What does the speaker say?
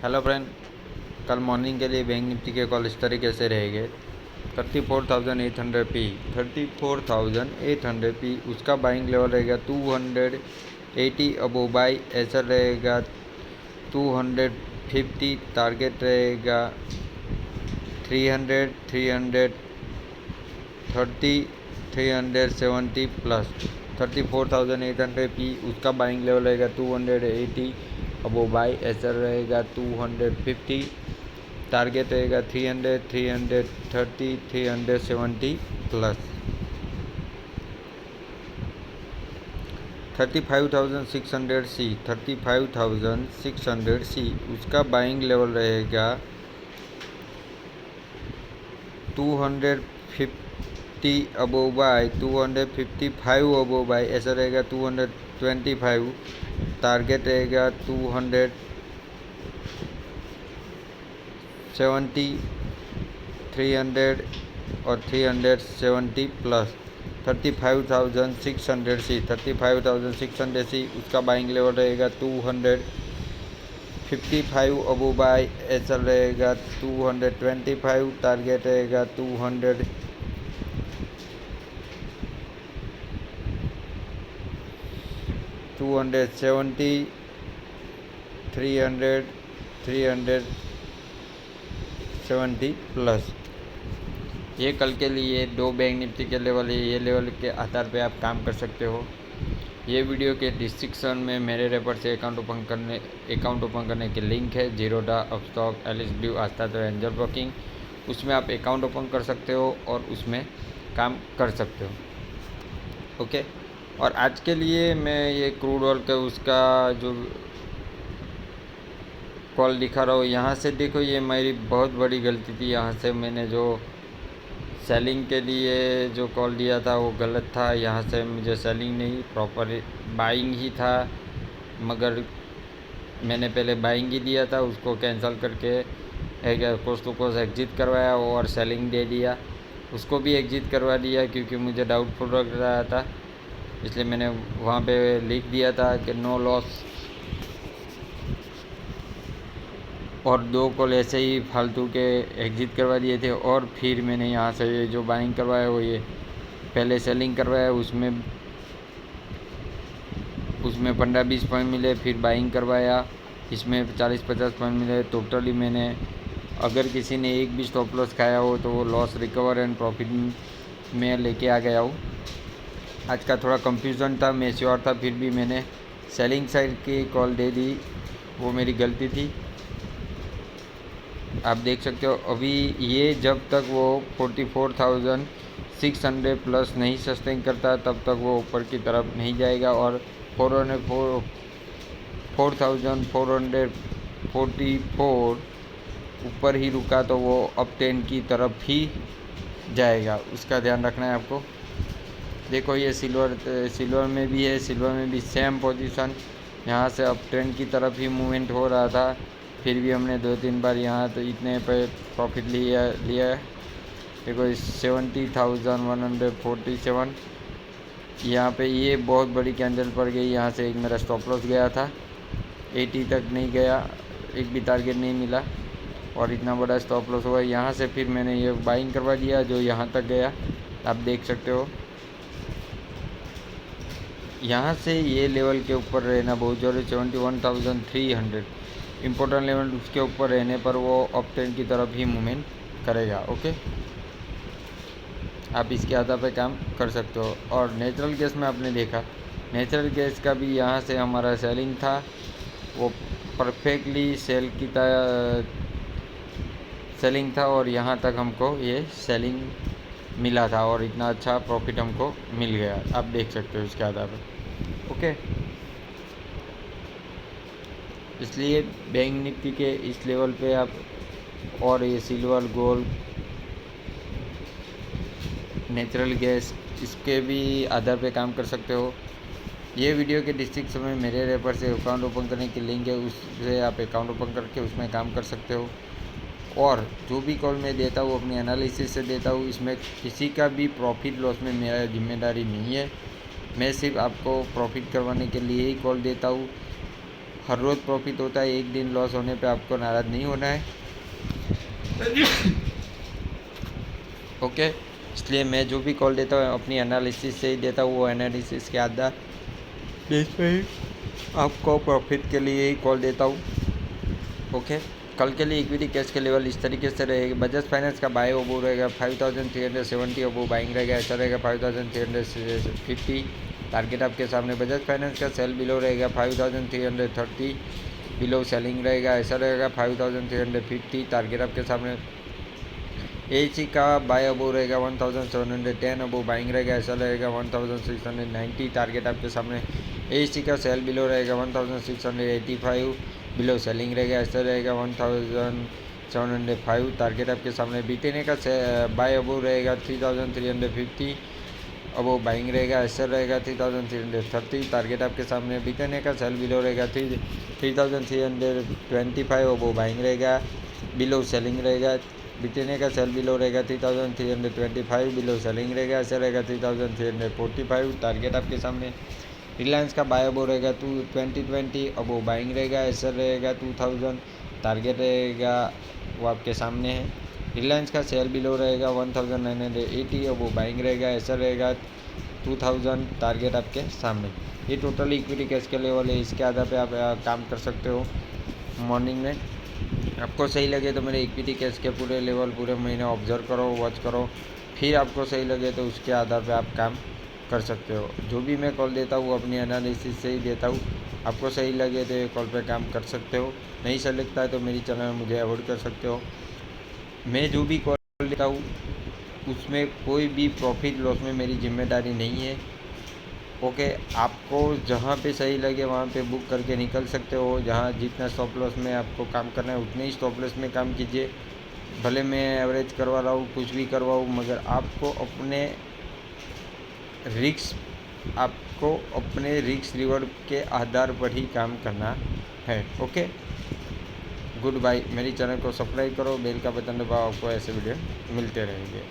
Hello friend, कल morning के लिए बैंक निफ्टी के कॉल इस तरीके से रहेंगे। 34,800 पी, 34,800 पी उसका बाइंग लेवल रहेगा। 280 अबो बाई ऐसा रहेगा। 250 टारगेट रहेगा। 300, 330, 370 प्लस। 34,800 पी उसका बाइंग लेवल रहेगा। 280 अबो बाई ऐसा रहेगा। 250 टारगेट रहेगा। 300, 330, 370 प्लस। 35,600 सी, 35,600 सी उसका बाइंग लेवल रहेगा। 250 अबो बाई, 255 अबो बाई ऐसा रहेगा। 225 टारगेट रहेगा। 270, 300 और 370 प्लस। 35,600 सी, 35,600 सी उसका बाइंग लेवल रहेगा। 255 अबो बाई ऐसा रहेगा। 225 टारगेट रहेगा। 270, 300, 370 प्लस। ये कल के लिए दो बैंक निफ्टी के लेवल है। ये लेवल के आधार पे आप काम कर सकते हो। ये वीडियो के डिस्क्रिप्शन में मेरे रेफर से अकाउंट ओपन करने की लिंक है। जीरोधा, अपस्टॉक, LSW, आस्था तो एंजल ब्रोकिंग, उसमें आप अकाउंट ओपन कर सकते हो और उसमें काम कर सकते हो। ओके, और आज के लिए मैं ये क्रूड ऑयल का उसका जो कॉल दिखा रहा हूँ, यहाँ से देखो ये मेरी बहुत बड़ी गलती थी। यहाँ से मैंने जो सेलिंग के लिए जो कॉल दिया था वो गलत था। यहाँ से मुझे सेलिंग नहीं, प्रॉपर बाइंग ही था, मगर मैंने पहले बाइंग ही दिया था, उसको कैंसिल करके कोस्ट टू कोस्ट एग्जिट करवाया और सेलिंग दे दिया। उसको भी एग्जिट करवा दिया क्योंकि मुझे डाउटफुल लग रहा था, इसलिए मैंने वहाँ पे लिख दिया था कि नो लॉस। और दो कॉल ऐसे ही फालतू के एग्जिट करवा दिए थे। और फिर मैंने यहाँ से ये जो बाइंग करवाया वो ये पहले सेलिंग करवाया, उसमें 15-20 पॉइंट मिले। फिर बाइंग करवाया, इसमें 40-50 पॉइंट मिले। टोटली मैंने, अगर किसी ने एक भी स्टॉप लॉस खाया हो तो वो लॉस रिकवर एंड प्रॉफिट में लेके आ गया हो। आज का थोड़ा कंफ्यूजन था, मैं श्योर था, फिर भी मैंने सेलिंग साइड की कॉल दे दी, वो मेरी गलती थी। आप देख सकते हो अभी ये जब तक वो 44,600 प्लस नहीं सस्टेन करता तब तक वो ऊपर की तरफ नहीं जाएगा। और 4,444 ऊपर ही रुका तो वो अप 10 की तरफ ही जाएगा, उसका ध्यान रखना है आपको। देखो ये सिल्वर में भी है, सिल्वर में भी सेम पोजीशन, यहाँ से अप ट्रेंड की तरफ ही मूवमेंट हो रहा था। फिर भी हमने 2-3 बार यहाँ तो इतने पे प्रॉफिट लिया है। देखो इस 70,147 यहाँ पे ये बहुत बड़ी कैंडल पड़ गई। यहाँ से एक मेरा स्टॉप लॉस गया था, 80 तक नहीं गया, एक भी टारगेट नहीं मिला और इतना बड़ा स्टॉप लॉस हुआ। यहाँ से फिर मैंने ये बाइंग करवा दिया जो यहाँ तक गया, आप देख सकते हो। यहाँ से ये लेवल के ऊपर रहना बहुत ज़रूरी। 71,300 इम्पोर्टेंट लेवल, उसके ऊपर रहने पर वो अप ट्रेंड की तरफ ही मूवमेंट करेगा। ओके, आप इसके आधार पर काम कर सकते हो। और नेचुरल गैस में आपने देखा, नेचुरल गैस का भी यहाँ से हमारा सेलिंग था, वो परफेक्टली सेलिंग था और यहाँ तक हमको ये सेलिंग मिला था और इतना अच्छा प्रॉफिट हमको मिल गया, आप देख सकते हो इसके आधार पर। ओके, इसलिए बैंक निफ्टी के इस लेवल पे आप, और ये सिल्वर, गोल्ड, नेचुरल गैस, इसके भी आधार पे काम कर सकते हो। ये वीडियो के डिस्क्रिप्शन में मेरे रेफर से अकाउंट ओपन करने की लिंक है, उससे आप अकाउंट ओपन करके उसमें काम कर सकते हो। और जो भी कॉल मैं देता हूँ अपनी एनालिसिस से देता हूँ, इसमें किसी का भी प्रॉफिट लॉस में मेरा जिम्मेदारी नहीं है। मैं सिर्फ आपको प्रॉफिट करवाने के लिए ही कॉल देता हूँ। हर रोज़ प्रॉफिट होता है, एक दिन लॉस होने पे आपको नाराज़ नहीं होना है। ओके, इसलिए मैं जो भी कॉल देता हूँ अपनी एनालिसिस से ही देता हूँ, वो एनालिसिस के आधार बेस पे ही आपको प्रॉफिट के लिए ही कॉल देता हूँ। ओके, कल के लिए इक्विटी कैश के लेवल इस तरीके से रहेगा। बजाज फाइनेंस का बाय ओबो रहेगा 5370 ओबो बाइंग रहेगा, ऐसा रहेगा 5350। टारगेट आपके सामने। बजाज फाइनेंस का सेल बिलो रहेगा 5330, बिलो सेलिंग रहेगा, ऐसा रहेगा 5350। टारगेट आपके सामने। एसी का बाय अबो रहेगा 1710, अबो बाइंग रहेगा, ऐसा रहेगा 1690। टारगेट आपके सामने। एसी का सेल बिलो रहेगा 1685, बिलो सेलिंग रहेगा, ऐसा रहेगा 1705। टारगेट आपके सामने। बीटेने का बाय अबो रहेगा 3350, अबो बाइंग रहेगा, ऐसा रहेगा 3330। टारगेट आपके सामने। बीटेने का सेल बिलो रहेगा 3325, अबो बाइंग रहेगा, बिलो सेलिंग रहेगा। बीटेने का सेल बिलो रहेगा 3325, बिलो सेलिंग रहेगा, ऐसा रहेगा 3345। टारगेट आपके सामने। रिलायंस का बाय अबो रहेगा 2020, अबो बाइंग रहेगा, ऐसा रहेगा 2000। टारगेट रहेगा वो आपके सामने है। रिलायंस का सेल बिलो रहेगा 1980, अबो बाइंग रहेगा, ऐसा रहेगा 2000। टारगेट आपके सामने। ये टोटल इक्विटी कैश के लेवल है, इसके आधार पे आप काम कर सकते हो। मॉर्निंग में आपको सही लगे तो मेरे इक्विटी कैश के पूरे लेवल पूरे महीने ऑब्जर्व करो, वॉच करो, फिर आपको सही लगे तो उसके आधार पे आप काम कर सकते हो। जो भी मैं कॉल देता हूँ अपनी एनालिसिस से ही देता हूँ। आपको सही लगे तो ये कॉल पे काम कर सकते हो, नहीं सही लगता है तो मेरी चैनल में मुझे अवॉइड कर सकते हो। मैं जो भी कॉल देता हूँ उसमें कोई भी प्रॉफिट लॉस में मेरी जिम्मेदारी नहीं है। ओके, आपको जहाँ पे सही लगे वहाँ पे बुक करके निकल सकते हो। जहाँ जितना स्टॉप लॉस में आपको काम करना है उतने ही स्टॉप लॉस में काम कीजिए। भले मैं एवरेज करवा रहा हूँ, कुछ भी करवाऊँ, मगर आपको अपने रिस्क रिवॉर्ड के आधार पर ही काम करना है। Okay, good bye. मेरी चैनल को सब्सक्राइब करो, बेल का बटन दबाओ, आपको ऐसे वीडियो मिलते रहेंगे।